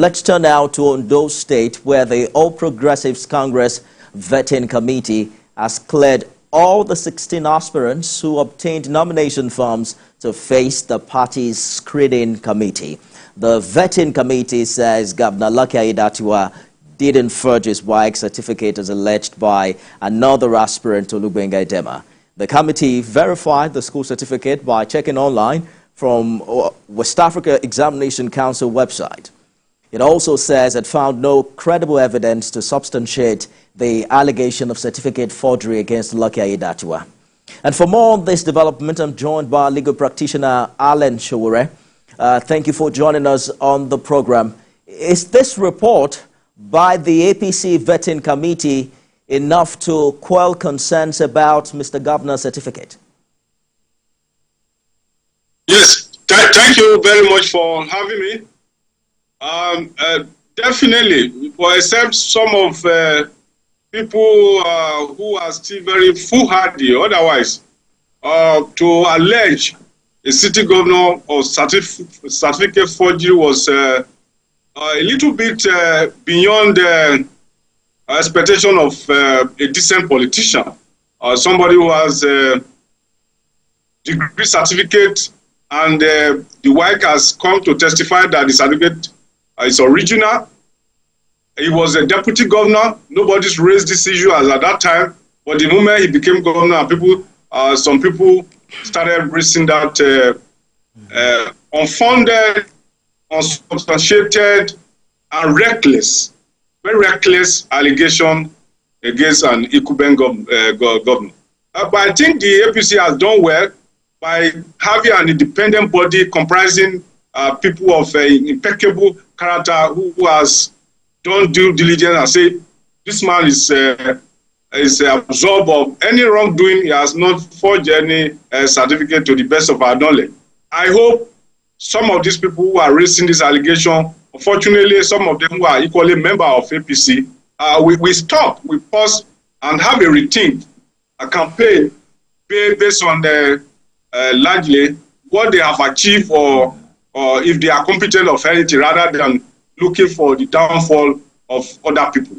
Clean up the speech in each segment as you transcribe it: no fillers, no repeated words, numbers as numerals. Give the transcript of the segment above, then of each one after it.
Let's turn now to Ondo State, where the All Progressives Congress Vetting Committee has cleared all the 16 aspirants who obtained nomination forms to face the party's screening committee. The vetting committee says Governor Lucky Aiyedatiwa didn't forge his WAEC certificate as alleged by another aspirant, Olugbenga Edema. The committee verified the school certificate by checking online from West Africa Examination Council website. It also says it found no credible evidence to substantiate the allegation of certificate forgery against Lucky Aiyedatiwa. And for more on this development, I'm joined by legal practitioner Alan Showore. Thank you for joining us on the program. Is this report by the APC vetting committee enough to quell concerns about Mr. Governor's certificate? Yes, thank you very much for having me. Definitely, but except some of people who are still very foolhardy otherwise, to allege a city governor of certificate forgery was a little bit beyond expectation of a decent politician, somebody who has a degree certificate, and the WAEC has come to testify that the certificate is original. He was a deputy governor. Nobody's raised this issue as at that time, but the moment he became governor, some people started raising that unfounded, unsubstantiated, and reckless, very reckless allegation against an incumbent governor. But I think the APC has done well by having an independent body comprising people of impeccable character who has done due diligence and say this man is absorbed of any wrongdoing. He has not forged any certificate to the best of our knowledge. I hope some of these people who are raising this allegation, unfortunately, some of them who are equally members of APC, we stop, we pause, and have a rethink, a campaign based on the largely what they have achieved or if they are competent of anything rather than looking for the downfall of other people.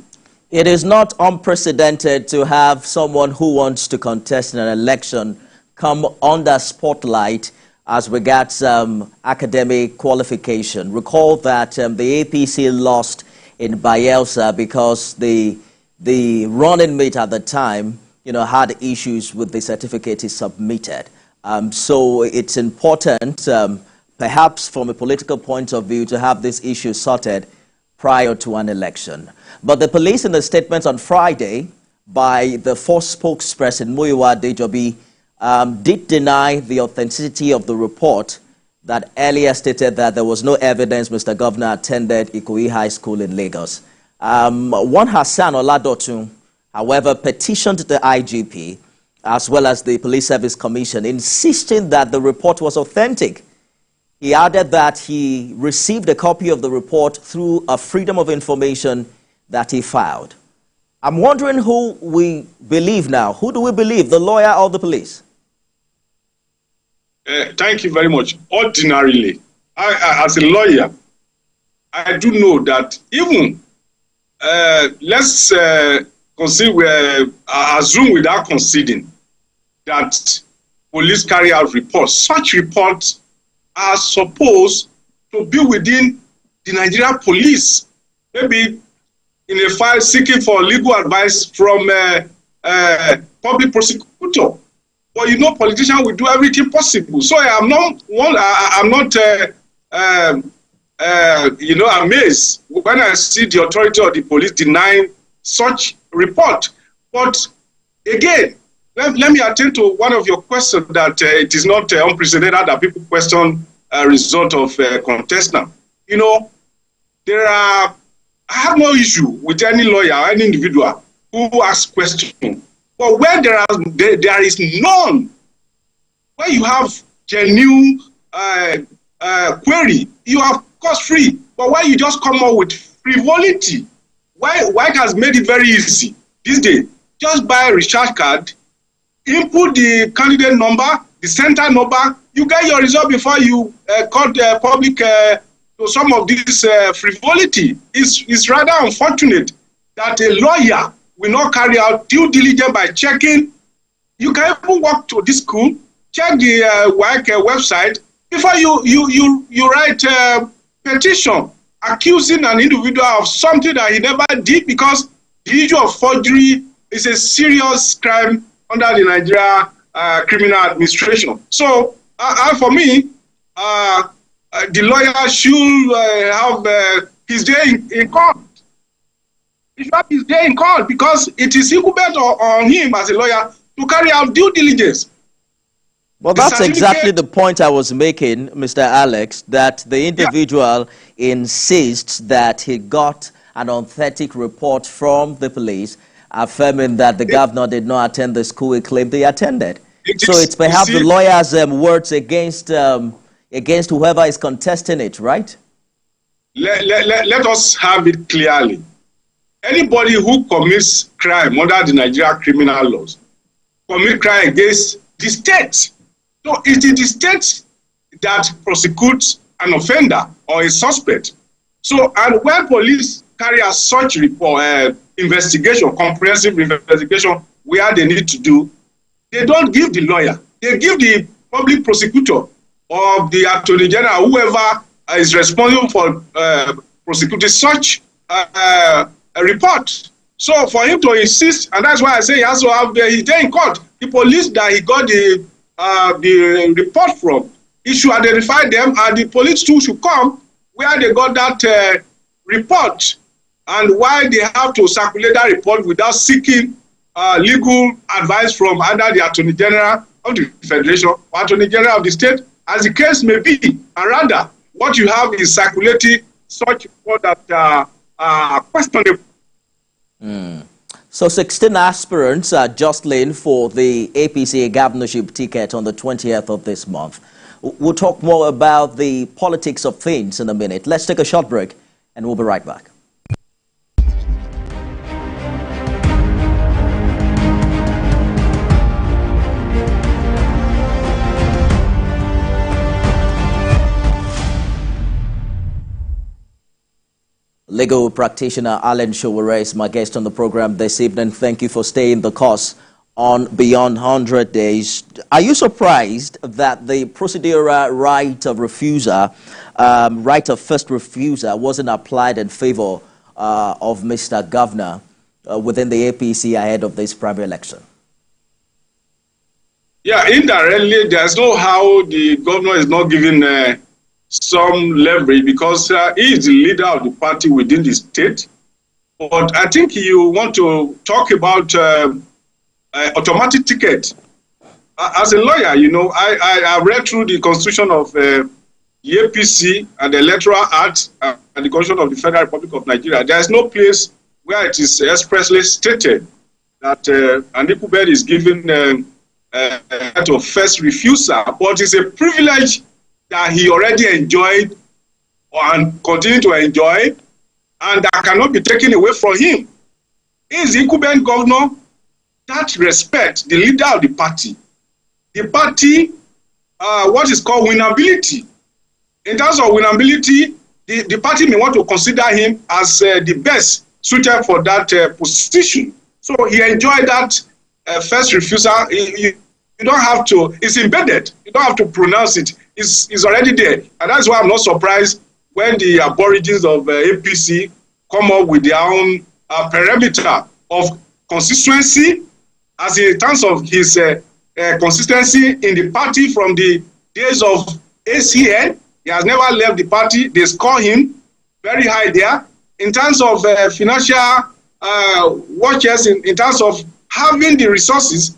It is not unprecedented to have someone who wants to contest an election come under spotlight as regards academic qualification. Recall that the APC lost in Bayelsa because the running mate at the time, had issues with the certificate he submitted. So it's important, perhaps from a political point of view, to have this issue sorted prior to an election. But the police, in the statement on Friday by the first spokesperson, Muyiwa Dejobi, did deny the authenticity of the report that earlier stated that there was no evidence Mr. Governor attended Ikoyi High School in Lagos. One Hassan Oladotun, however, petitioned the IGP as well as the Police Service Commission, insisting that the report was authentic. He added that he received a copy of the report through a Freedom of Information that he filed. I'm wondering who we believe now. Who do we believe, the lawyer or the police? Thank you very much. Ordinarily, as a lawyer, I do know that even, let's assume without conceding that police carry out reports. Such reports are supposed to be within the Nigerian police, maybe in a file seeking for legal advice from a public prosecutor. But politicians will do everything possible. So I'm not amazed when I see the authority of the police denying such report. But again, let me attend to one of your questions that it is not unprecedented that people question a result of contestant. I have no issue with any lawyer or any individual who asks questions. But when there is none, when you have genuine query, you are cost-free. But when you just come up with frivolity, WAEC has made it very easy this day. Just buy a recharge card, input the candidate number, the center number, you get your result before you call the public to some of this frivolity. It's rather unfortunate that a lawyer will not carry out due diligence by checking. You can even walk to this school, check the WAEC website before you write a petition accusing an individual of something that he never did, because the issue of forgery is a serious crime under the Nigeria criminal administration. So, for me, the lawyer should have his day in court. He should have his day in court, because it is incumbent on him as a lawyer to carry out due diligence. Well, that's exactly the point I was making, Mr. Alex, that the individual insists that he got an authentic report from the police affirming that the governor did not attend the school he claimed he attended. So it's perhaps the lawyer's words against whoever is contesting it, right? Let us have it clearly. Anybody who commits crime under the Nigeria criminal laws commit crime against the state. So it is the state that prosecutes an offender or a suspect. So, and when police carry out such report, investigation, comprehensive investigation, where they need to do, they don't give the lawyer. They give the public prosecutor or the attorney general, whoever is responsible for prosecuting such a report. So for him to insist, and that's why I say he has to have his day in court. The police that he got the report from, he should identify them, and the police too should come where they got that report, and why they have to circulate that report without seeking legal advice from either the Attorney General of the Federation or Attorney General of the state, as the case may be. And rather, what you have is circulating such report that are questionable. So 16 aspirants are jostling for the APC governorship ticket on the 20th of this month. We'll talk more about the politics of things in a minute. Let's take a short break and we'll be right back. Legal practitioner Alan Showore is my guest on the program this evening. Thank you for staying the course on Beyond 100 Days. Are you surprised that the procedural right of refusal, right of first refusal, wasn't applied in favor of Mr. Governor within the APC ahead of this primary election? Yeah, indirectly, there's no how the governor is not giving some leverage, because he is the leader of the party within the state. But I think you want to talk about automatic ticket. As a lawyer, you know, I read through the constitution of the APC and the Electoral Act and the Constitution of the Federal Republic of Nigeria. There is no place where it is expressly stated that an incumbent is given a right of first refusal, but it's a privilege that he already enjoyed and continue to enjoy, and that cannot be taken away from him. He is the incumbent governor that respects the leader of the party. The party, what is called winnability. In terms of winnability, the party may want to consider him as the best suited for that position. So he enjoyed that first refusal. You don't have to, it's embedded. You don't have to pronounce it. It's already there. And that's why I'm not surprised when the aborigines of APC come up with their own parameter of consistency, as in terms of his consistency in the party from the days of ACN. He has never left the party. They score him very high there. In terms of financial watchers, in terms of having the resources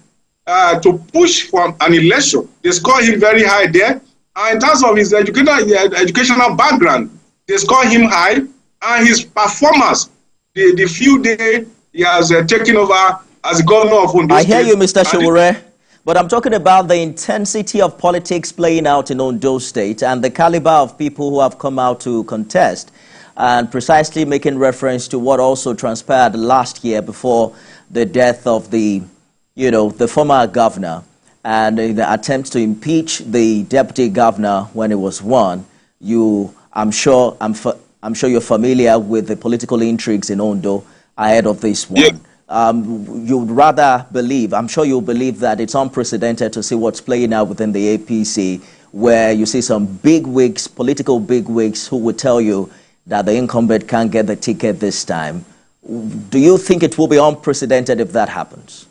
to push for an election, they score him very high there. And in terms of his educational background, they score him high. And his performance, the few days he has taken over as governor of Ondo State. I hear you, Mr. Showore, but I'm talking about the intensity of politics playing out in Ondo State and the caliber of people who have come out to contest, and precisely making reference to what also transpired last year before the death of the former governor, and in the attempt to impeach the deputy governor when it was won. You I'm sure you're familiar with the political intrigues in Ondo ahead of this one. Yeah. You'd rather believe, I'm sure you'll believe that it's unprecedented to see what's playing out within the APC, where you see some bigwigs, political bigwigs, who would tell you that the incumbent can't get the ticket this time. Do you think it will be unprecedented if that happens?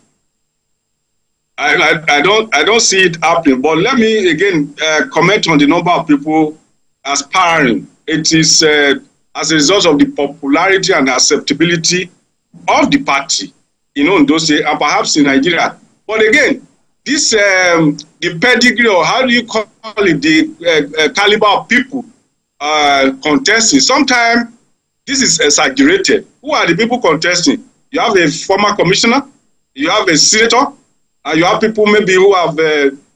I don't see it happening. But let me again comment on the number of people aspiring. It is as a result of the popularity and acceptability of the party in Ondo State and perhaps in Nigeria. But again, this the pedigree, or how do you call it, the caliber of people contesting, sometimes this is exaggerated. Who are the people contesting? You have a former commissioner, you have a senator, and you have people maybe who have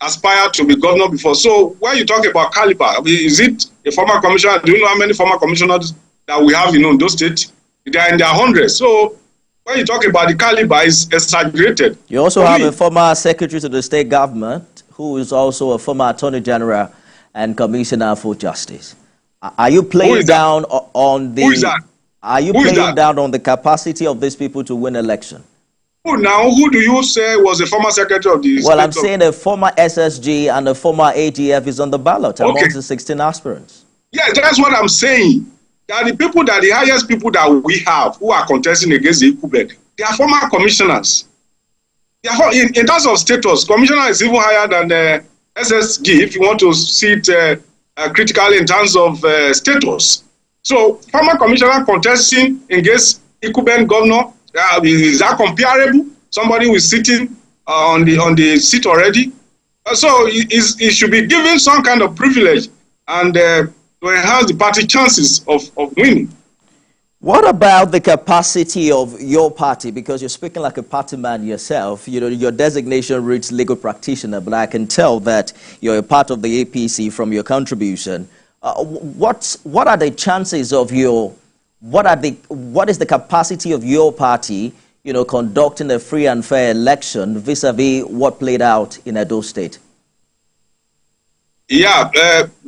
aspired to be governor before. So when you talk about caliber, I mean, is it a former commissioner? Do you know how many former commissioners that we have in Ondo State? They are in their hundreds. So when you talk about the caliber, it's exaggerated. You also have a former secretary to the state government who is also a former attorney general and commissioner for justice. Are you playing down on the? Who is that? Are you playing down on the capacity of these people to win election? Now, who do you say was a former secretary of the? Well, I'm saying a former SSG and a former AGF is on the ballot amongst the 16 aspirants. Yeah, that's what I'm saying. That the people that the highest people that we have who are contesting against the incumbent, they are former commissioners. They are, in terms of status, commissioner is even higher than the SSG if you want to see it critically in terms of status. So, former commissioner contesting against incumbent governor, is that comparable? Somebody who is sitting on the seat already. So it should be given some kind of privilege and to enhance the party chances of winning. What about the capacity of your party? Because you're speaking like a party man yourself. You know, your designation reads legal practitioner, but I can tell that you're a part of the APC from your contribution. What are the chances of your? What is the capacity of your party, you know, conducting a free and fair election vis-a-vis what played out in Edo State? Yeah,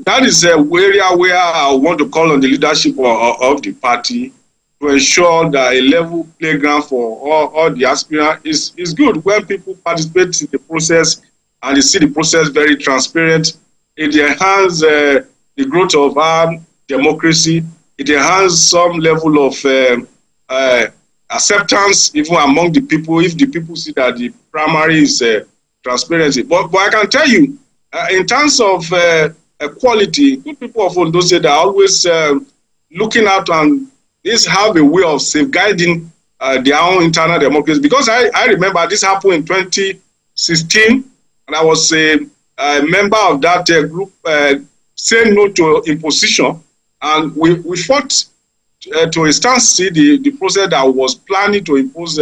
that is a area where I want to call on the leadership of the party to ensure that a level playground for all the aspirants is good. When people participate in the process and they see the process very transparent, it enhances the growth of our democracy. It enhances some level of acceptance even among the people if the people see that the primary is transparency. But I can tell you, in terms of quality, good people of Ondo State are always looking out and this have a way of safeguarding their own internal democracy. Because I remember this happened in 2016, and I was a member of that group saying no to imposition. And we fought to a standstill the process that was planning to impose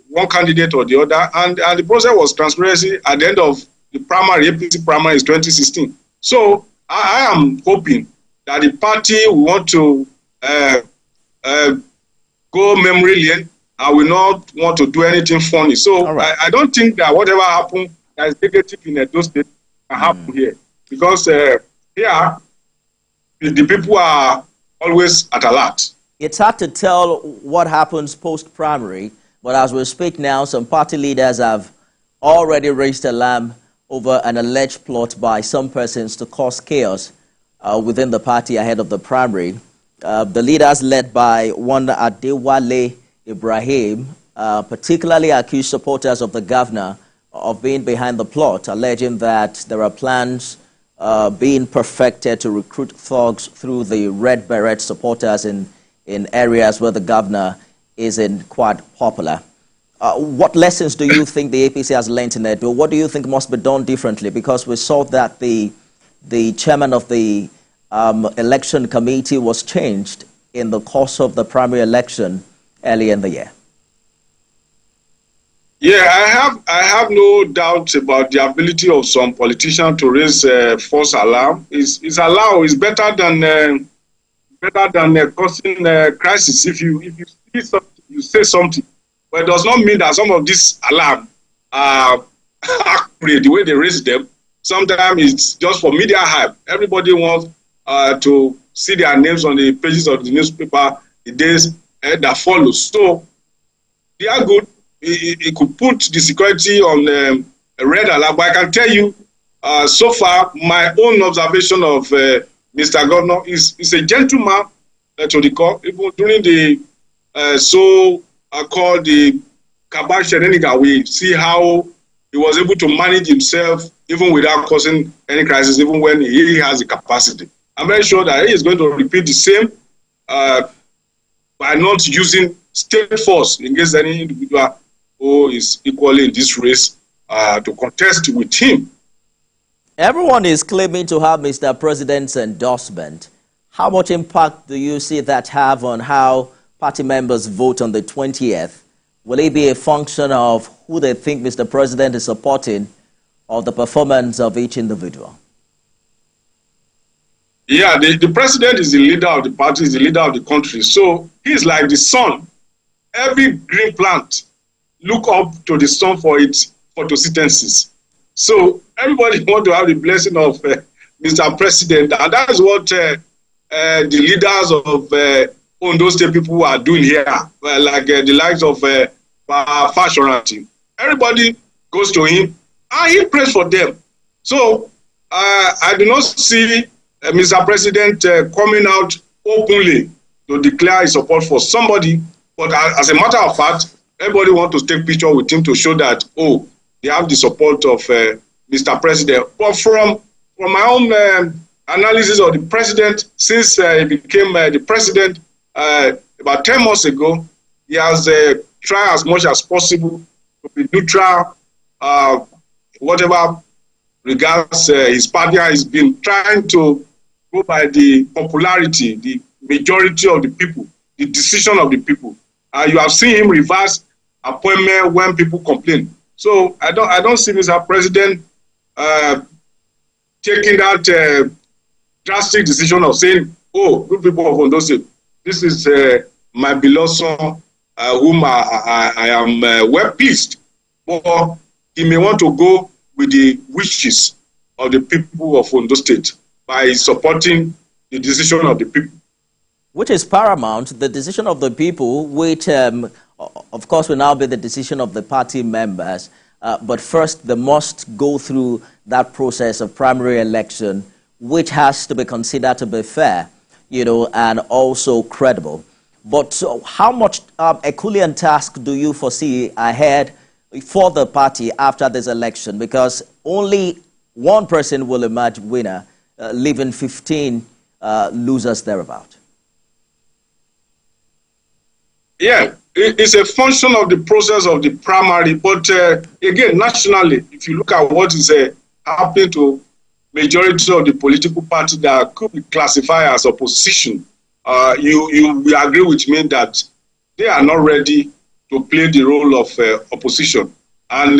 one candidate or the other. And the process was transparency at the end of the primary, APC primary is 2016. So I am hoping that the party will want to go memory lane. I will not want to do anything funny. So right. I don't think that whatever happened that is negative in Edo State can happen here. Because here, the people are always at alert. It's hard to tell what happens post-primary, but as we speak now, some party leaders have already raised alarm over an alleged plot by some persons to cause chaos within the party ahead of the primary. The leaders led by one Adewale Ibrahim particularly accused supporters of the governor of being behind the plot, alleging that there are plans being perfected to recruit thugs through the Red Beret supporters in areas where the governor isn't quite popular. What lessons do you think the APC has learned in Edo? What do you think must be done differently? Because we saw that the chairman of the election committee was changed in the course of the primary election early in the year. Yeah, I have no doubt about the ability of some politicians to raise false alarm. It's better than causing crisis. If you see something, you say something, but it does not mean that some of these alarm are accurate the way they raise them. Sometimes it's just for media hype. Everybody wants to see their names on the pages of the newspaper the days that follow. So they are good. It could put the security on a red alert. But I can tell you, so far, my own observation of Mr. Governor is a gentleman to the core. Even during the so-called the Kabal Shenanigan, we see how he was able to manage himself even without causing any crisis, even when he has the capacity. I'm very sure that he is going to repeat the same by not using state force against any individual who is equally in this race to contest with him. Everyone is claiming to have Mr. President's endorsement. How much impact do you see that have on how party members vote on the 20th? Will it be a function of who they think Mr. President is supporting or the performance of each individual? Yeah, the president is the leader of the party, is the leader of the country. So he's like the sun. Every green plant look up to the sun for its photosynthesis. So everybody wants to have the blessing of Mr. President, and that's what the leaders of Ondo State people are doing here, like the likes of Forgery. Everybody goes to him, and he prays for them. So I do not see Mr. President coming out openly to declare his support for somebody, but as a matter of fact, everybody wants to take picture with him to show that, oh, they have the support of Mr. President. But from my own analysis of the president, since he became the president about 10 months ago, he has tried as much as possible to be neutral, whatever regards his party. He's been trying to go by the popularity, the majority of the people, the decision of the people. You have seen him reverse appointment when people complain. So I don't see Mr. President taking that drastic decision of saying, oh, good people of Ondo State, this is my beloved son, whom I am well pleased. But he may want to go with the wishes of the people of Ondo State by supporting the decision of the people. Which is paramount, the decision of the people, which of course will now be the decision of the party members. But first, they must go through that process of primary election, which has to be considered to be fair, you know, and also credible. But so how much Herculean task do you foresee ahead for the party after this election? Because only one person will emerge winner, leaving 15 losers thereabout. Yeah, it's a function of the process of the primary. But again, nationally, if you look at what is happening to majority of the political party that could be classified as opposition, you will agree with me that they are not ready to play the role of opposition. And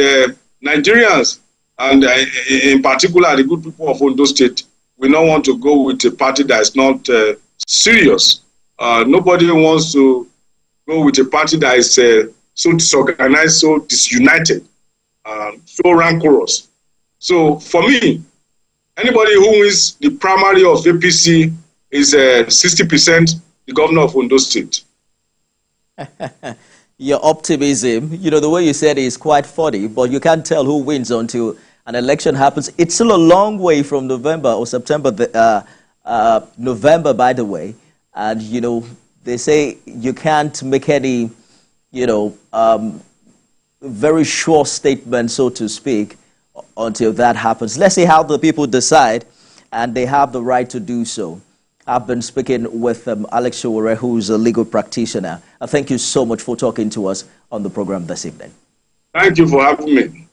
Nigerians, and in particular the good people of Ondo State, we don't want to go with a party that is not serious. Nobody wants to go with a party that is so disorganized, so disunited, so rancorous. So for me, anybody who wins the primary of APC is 60% the governor of Ondo State. Your optimism, you know, the way you said it is quite funny, but you can't tell who wins until an election happens. It's still a long way from November or September, November, by the way. And, you know, they say you can't make any, you know, very sure statement, so to speak, until that happens. Let's see how the people decide, and they have the right to do so. I've been speaking with Alex Showore, who's a legal practitioner. Thank you so much for talking to us on the program this evening. Thank you for having me.